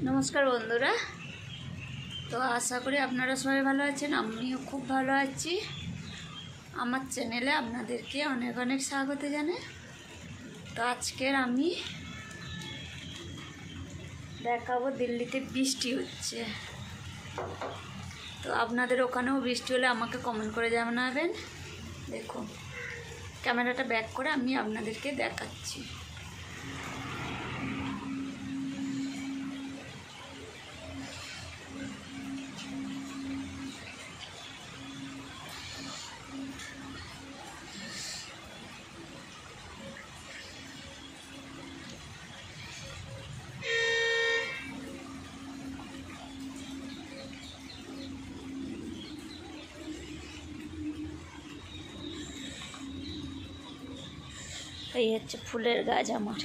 नमस्कार बंधुरा। तो आशा करी आपनारा सबाई भालो आछेन, आमिও खूब भालो आछि। आमार चैनेले आपनादेरके अनेक अनेक स्वागत जानाई। तो आजकेर आमी देखाबो दिल्लीते बिस्टी होच्छे। तो आपनादेर ओखानेও बिस्टी होले आमाके कमेंट करे जानाबेन। देखो क्यामेराटा बैक करे आमी आपनादेरके देखाচ্ছি। এই হচ্ছে ফুলের গাছ আমার।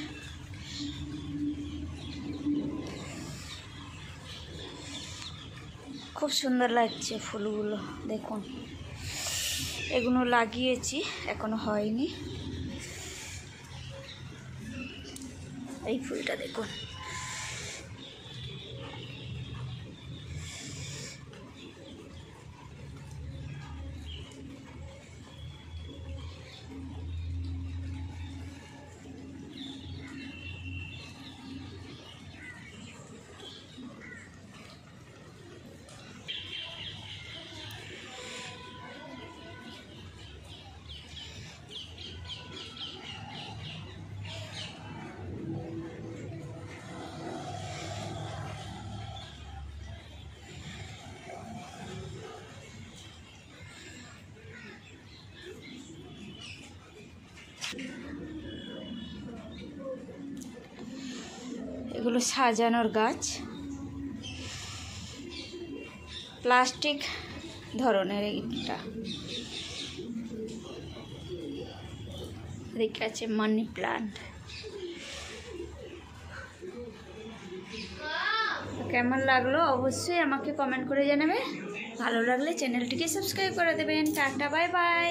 খুব সুন্দর লাগছে ফুলগুলো, দেখুন এগুলো লাগিয়েছি এখনো হয়নি। এই ফুলটা দেখুন, এগুলো সাজানোর গাছ, প্লাস্টিক ধরনের। এইটা দেখে আছে মানি প্লান্ট। কেমন লাগলো অবশ্যই আমাকে কমেন্ট করে জানাবে। ভালো লাগলে চ্যানেলটিকে সাবস্ক্রাইব করে দেবেন। Tata, bye bye.